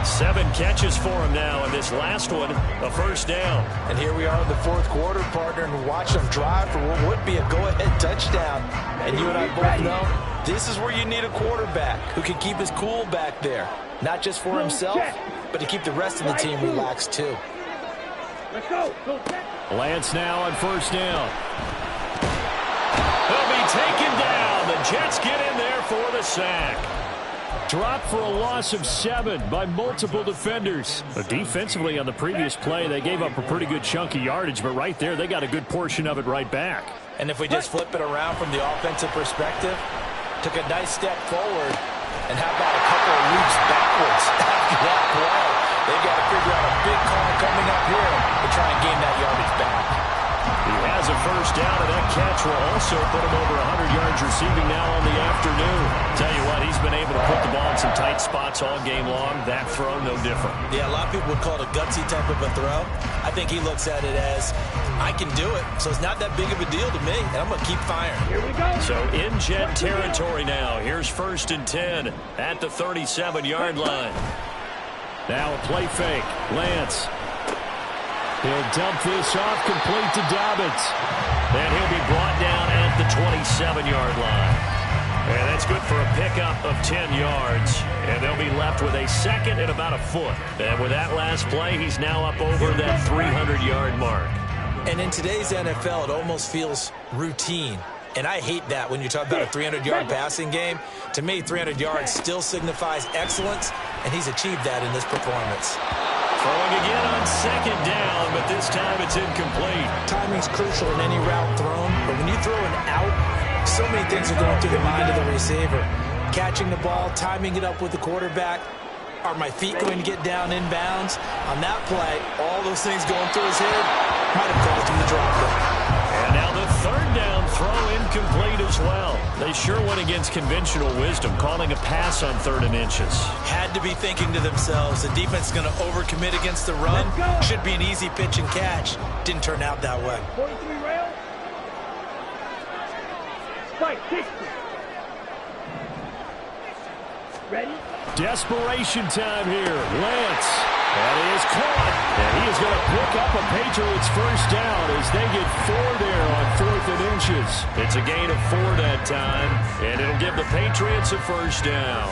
7 catches for him now, and this last one, a first down. And here we are in the fourth quarter, partner, and watch them drive for what would be a go-ahead touchdown. And you and I both know this is where you need a quarterback who can keep his cool back there. Not just for himself, but to keep the rest of the team relaxed too. Let's go. Lance now on first down. He'll be taken down. The Jets get in there for the sack. Dropped for a loss of 7 by multiple defenders. But defensively on the previous play, they gave up a pretty good chunk of yardage, but right there, they got a good portion of it right back. And if we just flip it around from the offensive perspective, took a nice step forward, and how about a couple of leaps backwards after that play? They've got to figure out a big call coming up here to try and gain that yardage back. He has a first down, and that catch will also put him over 100 yards receiving now on the afternoon. Tell you what, he's been able to put the ball in some tight spots all game long. That throw, no different. Yeah, a lot of people would call it a gutsy type of a throw. I think he looks at it as, I can do it, so it's not that big of a deal to me, and I'm going to keep firing. Here we go. So in Jet territory now. Here's 1st and 10 at the 37-yard line. Now a play fake. Lance. He'll dump this off complete to Dobbins. And he'll be brought down at the 27-yard line. And that's good for a pickup of 10 yards. And they'll be left with a second and about a foot. And with that last play, he's now up over that 300-yard mark. And in today's NFL, it almost feels routine. And I hate that when you talk about a 300-yard passing game. To me, 300 yards still signifies excellence, and he's achieved that in this performance. Throwing again on 2nd down, but this time it's incomplete. Timing's crucial in any route thrown, but when you throw an out, so many things are going through the mind of the receiver. Catching the ball, timing it up with the quarterback. Are my feet going to get down inbounds? On that play, all those things going through his head might have caused him to drop it. And now the 3rd down throw incomplete as well. They sure went against conventional wisdom, calling a pass on 3rd and inches. Had to be thinking to themselves, the defense is going to overcommit against the run. Should be an easy pitch and catch. Didn't turn out that way. 43 rail. Spike, 60. Ready? Desperation time here. Lance. That is caught. And he is going to pick up a Patriots first down as they get 4 there on 4th and inches. It's a gain of 4 that time, and it'll give the Patriots a first down.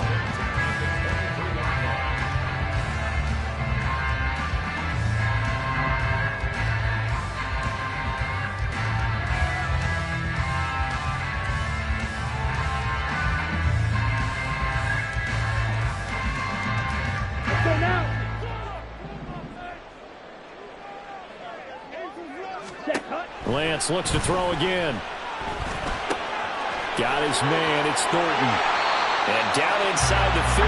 Let's go now. Set, cut. Lance looks to throw again. Got his man. It's Thornton. And down inside the 15,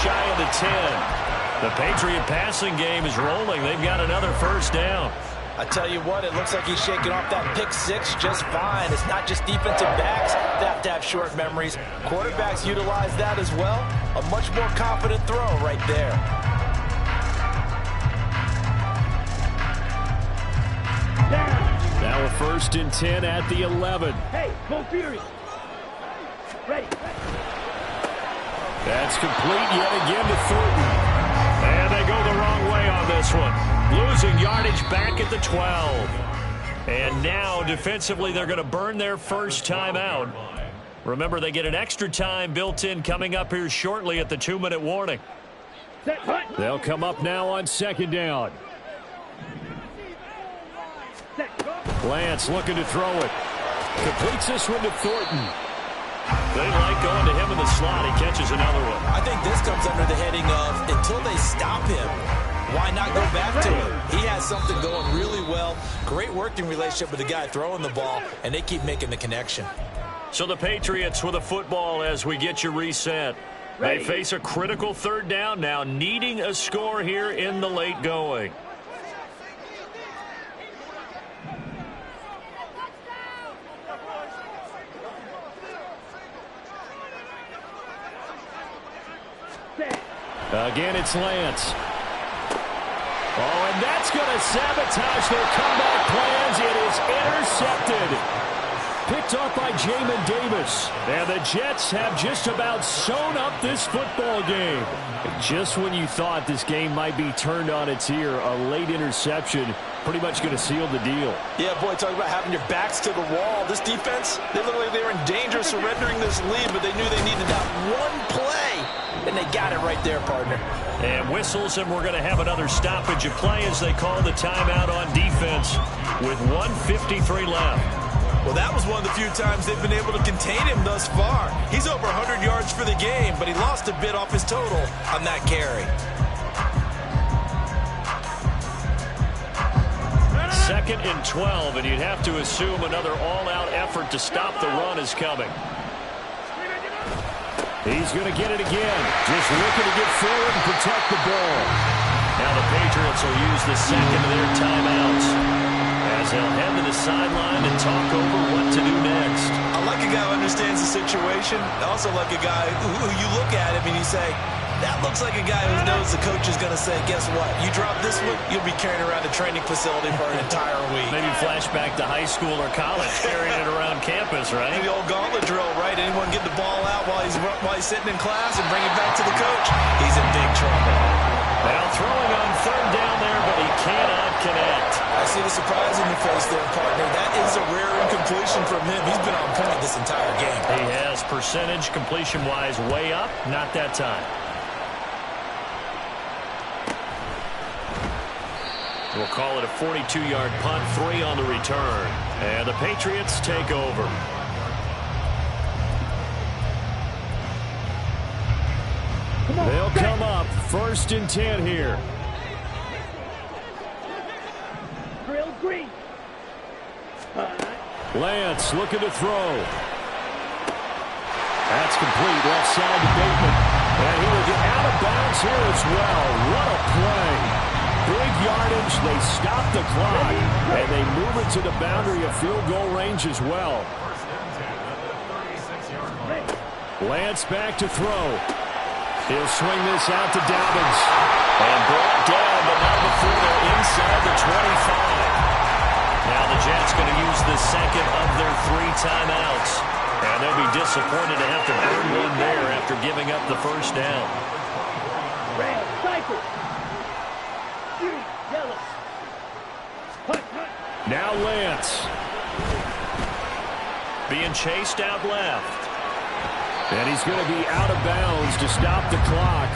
shy of the 10. The Patriot passing game is rolling. They've got another first down. I tell you what, it looks like he's shaking off that pick six just fine. It's not just defensive backs that have to have short memories. Quarterbacks utilize that as well. A much more confident throw right there. Down. Now a 1st and 10 at the 11. Hey, both feet are in. Ready. That's complete yet again to Thornton. And they go the wrong way on this one. Losing yardage back at the 12. And now defensively they're going to burn their first timeout. Remember, they get an extra time built in coming up here shortly at the 2-minute warning. Set, cut. They'll come up now on 2nd down. Set, cut. Lance looking to throw it. Completes this one to Thornton. They like going to him in the slot. He catches another one. I think this comes under the heading of, until they stop him, why not go back to him? He has something going really well. Great working relationship with the guy throwing the ball, and they keep making the connection. So the Patriots with a football as we get you reset. They face a critical 3rd down now, needing a score here in the late going. Again, it's Lance. Oh, and that's going to sabotage their comeback plans. It is intercepted. Picked off by Jamin Davis. And the Jets have just about sewn up this football game. And just when you thought this game might be turned on its ear, a late interception pretty much going to seal the deal. Yeah, boy, talk about having your backs to the wall. This defense, they look like they were in danger of surrendering this lead, but they knew they needed that one play, and they got it right there, partner. And whistles, and we're going to have another stoppage of play as they call the timeout on defense with 1:53 left. Well, that was one of the few times they've been able to contain him thus far. He's over 100 yards for the game, but he lost a bit off his total on that carry. 2nd and 12, and you'd have to assume another all-out effort to stop the run is coming. He's going to get it again. Just looking to get forward and protect the ball. Now the Patriots will use the second of their timeouts as they'll head to the sideline and talk over what to do next. I like a guy who understands the situation. I also like a guy who you look at him and you say, that looks like a guy who knows the coach is going to say, guess what? You drop this one, you'll be carrying around a training facility for an entire week. Maybe flashback to high school or college, carrying it around campus, right? The old gauntlet drill, right? Anyone get the ball out while he's sitting in class and bring it back to the coach? He's in big trouble. Now throwing on third down there, but he cannot connect. I see the surprise in your face there, partner. That is a rare incompletion from him. He's been on point this entire game. He has percentage completion-wise way up, not that time. We'll call it a 42-yard punt, 3 on the return. And the Patriots take over. They'll come up 1st and 10 here. Drill green. Lance looking to throw. That's complete. Left side to Bateman. And he will get out of bounds here as well. What a play. Big yardage. They stop the clock. And they move it to the boundary of field goal range as well. Lance back to throw. He'll swing this out to Dobbins. And brought down, but not before they're inside the 25. Now the Jets going to use the second of their 3 timeouts. And they'll be disappointed to have to burn one there after giving up the first down. Red, cycle. Green, yellow. Hunt, hunt. Now Lance. Being chased out left. And he's going to be out of bounds to stop the clock.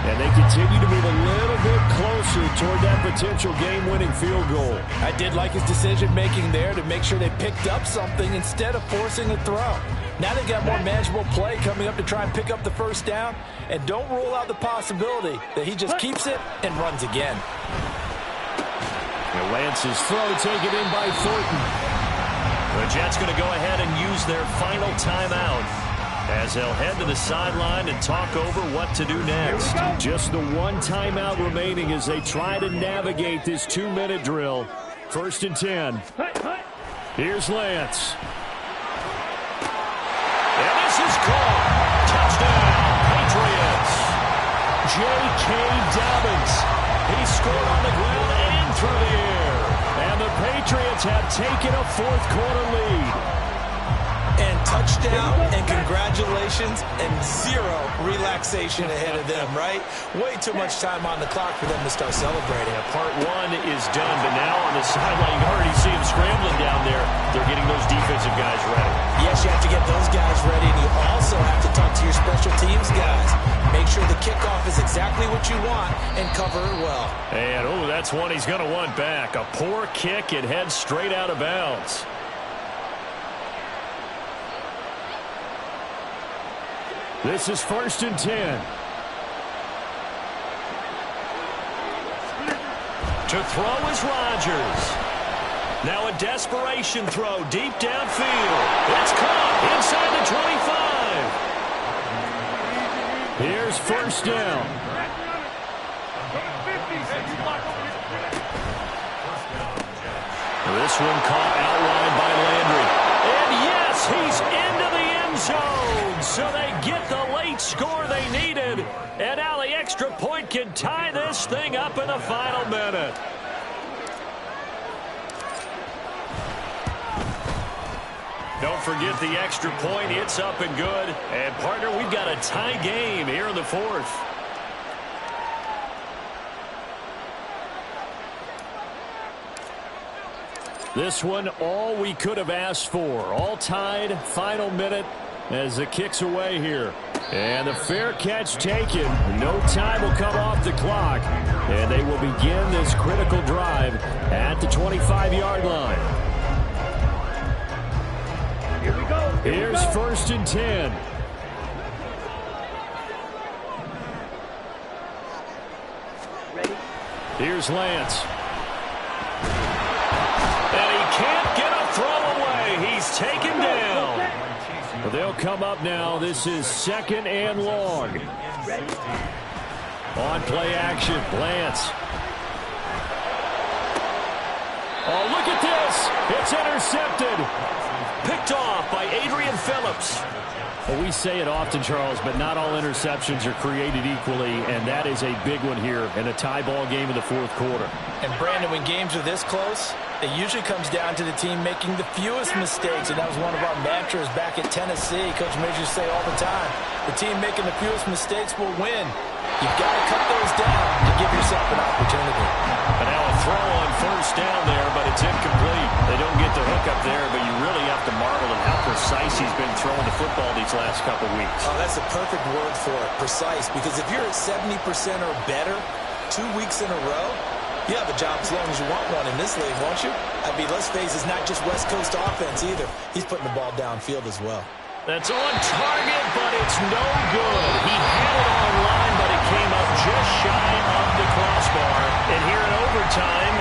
And they continue to move a little bit closer toward that potential game-winning field goal. I did like his decision-making there to make sure they picked up something instead of forcing a throw. Now they've got more manageable play coming up to try and pick up the first down. And don't rule out the possibility that he just keeps it and runs again. And Lance's throw taken in by Thornton. The Jets going to go ahead and use their final timeout as they'll head to the sideline and talk over what to do next. Just the 1 timeout remaining as they try to navigate this 2-minute drill. 1st and 10. Here's Lance. And this is caught. Touchdown, Patriots. J.K. Dobbins. He scored on the ground and through the air. And the Patriots have taken a 4th-quarter lead. And touchdown, and congratulations, and 0 relaxation ahead of them, right? Way too much time on the clock for them to start celebrating. Yeah, part 1 is done, but now on the sideline, you can already see them scrambling down there. They're getting those defensive guys ready. Yes, you have to get those guys ready, and you also have to talk to your special teams guys. Make sure the kickoff is exactly what you want and cover it well. And, oh, that's one he's going to want back. A poor kick. It heads straight out of bounds. This is 1st and 10. To throw is Rodgers. Now a desperation throw deep downfield. It's caught inside the 25. Here's 1st down. This one caught outlined by Landry. And yes, he's into the end zone. So they get the late score they needed. And now the extra point can tie this thing up in the final minute. Don't forget the extra point. It's up and good. And, partner, we've got a tie game here in the 4th. This one, all we could have asked for. All tied, final minute as the kick's away here. And the fair catch taken. No time will come off the clock. And they will begin this critical drive at the 25-yard line. Here we go. Here's 1st and 10. Ready? Here's Lance. And he can't get a throw away. He's taken down. But they'll come up now. This is 2nd and long. Ready? On play action, Lance Oh, look at this. It's intercepted. Picked off by Adrian Phillips. Well, we say it often, Charles, but not all interceptions are created equally, and that is a big one here in a tie ball game in the fourth quarter. And, Brandon, when games are this close, it usually comes down to the team making the fewest mistakes, and that was one of our mantras back at Tennessee. Coach Midge used to say all the time, the team making the fewest mistakes will win. You've got to cut those down to give yourself an opportunity. And now a throw on first down there, but it's incomplete. They don't get the hook up there, but you really have to marvel at how precise he's been throwing the football these last couple weeks. Oh, that's a perfect word for it, precise, because if you're at 70% or better 2 weeks in a row, you have a job as long as you want one in this league, won't you? I mean, let's face it, it's not just West Coast offense either. He's putting the ball downfield as well. That's on target, but it's no good. He had it on line, but it came up just shy of the crossbar. And here in overtime,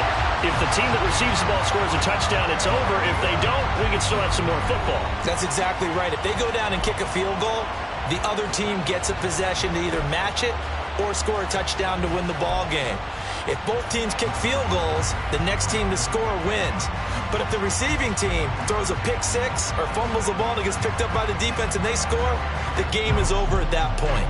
if the team that receives the ball scores a touchdown, it's over. If they don't, we can still have some more football. That's exactly right. If they go down and kick a field goal, the other team gets a possession to either match it or score a touchdown to win the ball game. If both teams kick field goals, the next team to score wins. But if the receiving team throws a pick six or fumbles the ball that gets picked up by the defense and they score, the game is over at that point.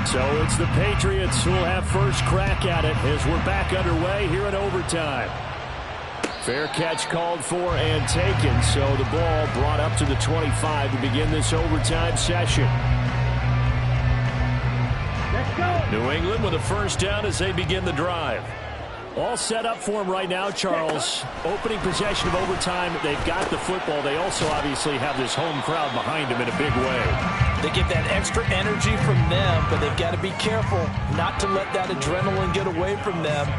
So it's the Patriots who will have first crack at it as we're back underway here in overtime. Fair catch called for and taken, so the ball brought up to the 25 to begin this overtime session. Let's go. New England with a first down as they begin the drive. All set up for them right now, Charles. Opening possession of overtime, they've got the football. They also obviously have this home crowd behind them in a big way. They get that extra energy from them, but they've got to be careful not to let that adrenaline get away from them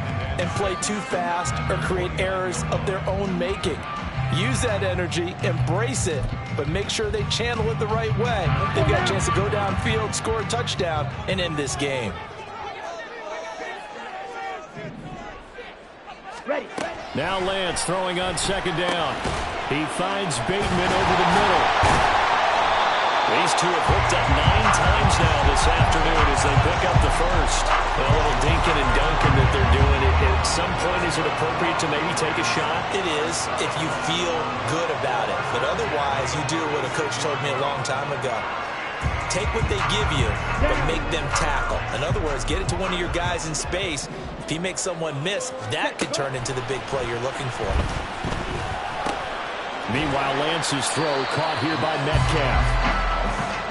and play too fast or create errors of their own making. Use that energy, embrace it, but make sure they channel it the right way. They've got a chance to go downfield, score a touchdown, and end this game. Ready. Now Lance throwing on second down. He finds Bateman over the middle. These two have hooked up 9 times now this afternoon as they pick up the first. A little dinking and dunking that they're doing. At some point, is it appropriate to maybe take a shot? It is if you feel good about it. But otherwise, you do what a coach told me a long time ago. Take what they give you, but make them tackle. In other words, get it to one of your guys in space. If he makes someone miss, that could turn into the big play you're looking for. Meanwhile, Lance's throw caught here by Metcalf.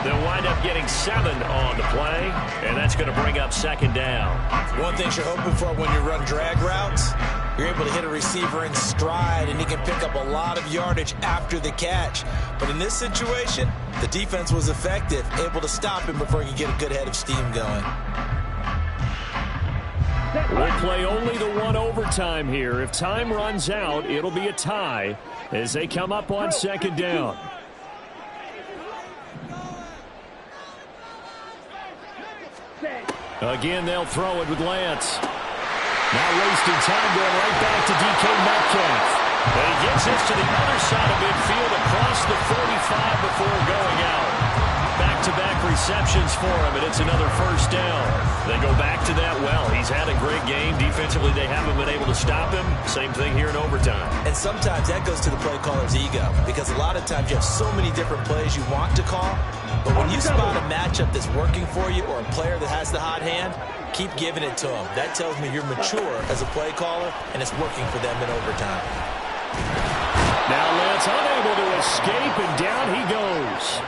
They'll wind up getting 7 on the play, and that's going to bring up second down. One thing you're hoping for when you run drag routes, you're able to hit a receiver in stride, and he can pick up a lot of yardage after the catch. But in this situation, the defense was effective, able to stop him before he could get a good head of steam going. We'll play only the one overtime here. If time runs out, it'll be a tie as they come up on second down. Again, they'll throw it with Lance. Now wasting time going right back to DK Metcalf. And he gets this to the other side of midfield across the 45 before going out. Back-to-back receptions for him, and it's another first down. They go back to that well. He's had a great game. Defensively, they haven't been able to stop him. Same thing here in overtime. And sometimes that goes to the play caller's ego, because a lot of times you have so many different plays you want to call, but when you spot a matchup that's working for you or a player that has the hot hand, keep giving it to him. That tells me you're mature as a play caller, and it's working for them in overtime. Now Lance unable to escape, and down he goes.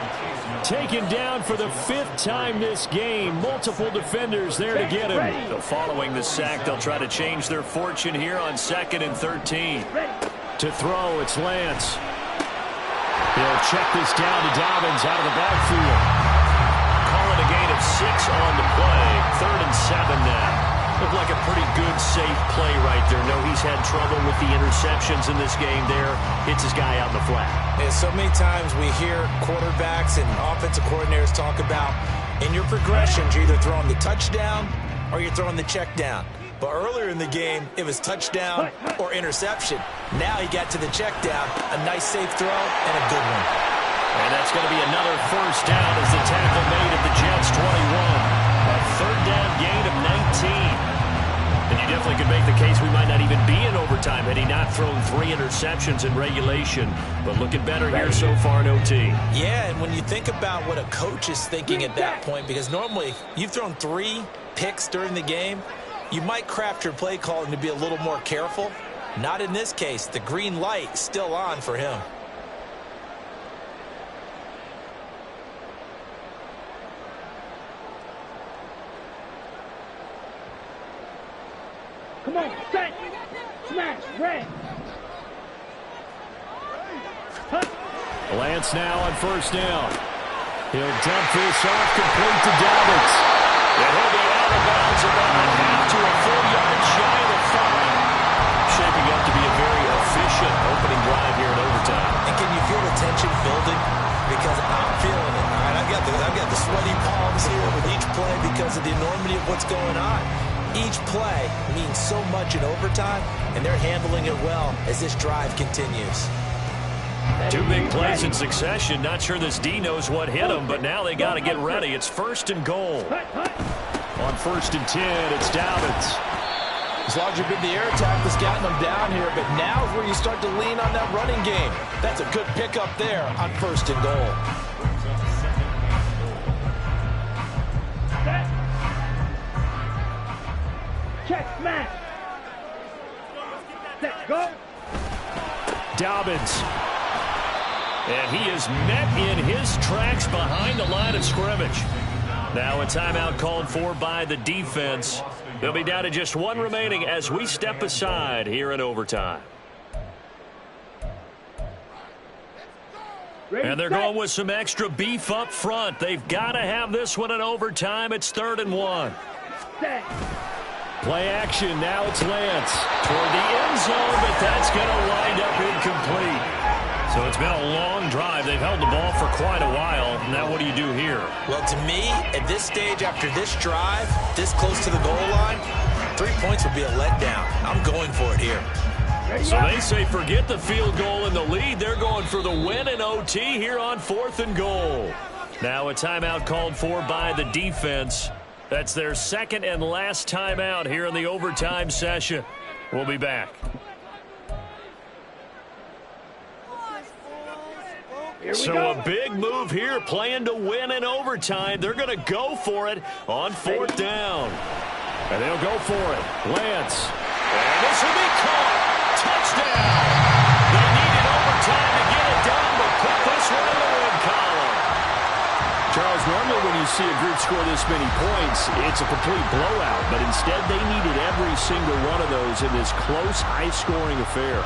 Taken down for the 5th time this game. Multiple defenders there to get him. So following the sack, they'll try to change their fortune here on 2nd and 13. To throw, it's Lance. He'll check this down to Dobbins out of the backfield. Call it a gain of 6 on the play. 3rd and 7 now. Looked like a pretty good, safe play right there. No, he's had trouble with the interceptions in this game there. Hits his guy out in the flat. And so many times we hear quarterbacks and offensive coordinators talk about in your progressions, you're either throwing the touchdown or you're throwing the check down. But earlier in the game, it was touchdown or interception. Now he got to the check down, a nice safe throw, and a good one. And that's going to be another first down as the tackle made at the Jets' 21. A third down gain of 19. And you definitely could make the case we might not even be in overtime had he not thrown 3 interceptions in regulation. But looking better here so far in OT. Yeah, and when you think about what a coach is thinking at that point, because normally you've thrown 3 picks during the game, you might craft your play calling to be a little more careful. Not in this case. The green light still on for him. Come on, set, smash, red. Lance now on first down. He'll dump this off complete to Dobbins. And he'll be out of bounds about a half to a 4-yard shy of the 5. Shaping up to be a very efficient opening drive here in overtime. And can you feel the tension building? Because I'm feeling it. All right, I've got the sweaty palms here with each play because of the enormity of what's going on. Each play means so much in overtime, and they're handling it well as this drive continues. 2 big plays in succession. Not sure this D knows what hit him, but now they got to get ready. It's first and goal. On first and 10, it's Dobbins. As long as you've been the air attack that's gotten them down here, but now is where you start to lean on that running game. That's a good pickup there on first and goal. Check, smash. Set, go. Dobbins. And he is met in his tracks behind the line of scrimmage. Now a timeout called for by the defense. They'll be down to just 1 remaining as we step aside here in overtime. And they're going with some extra beef up front. They've got to have this one in overtime. It's 3rd and 1. Set. Play action. Now it's Lance toward the end zone, but that's going to wind up incomplete. So it's been a long drive. They've held the ball for quite a while. Now what do you do here? Well, to me, at this stage, after this drive, this close to the goal line, 3 points would be a letdown. I'm going for it here. So they say forget the field goal and the lead. They're going for the win in OT here on 4th and goal. Now a timeout called for by the defense. That's their 2nd and last timeout here in the overtime session. We'll be back. So a big move here, playing to win in overtime. They're going to go for it on 4th down. And they'll go for it. Lance. And this will be caught. Touchdown. They needed overtime to get it done, but put this one in the win column. Charles, normally when you see a group score this many points, it's a complete blowout. But instead, they needed every single one of those in this close, high-scoring affair.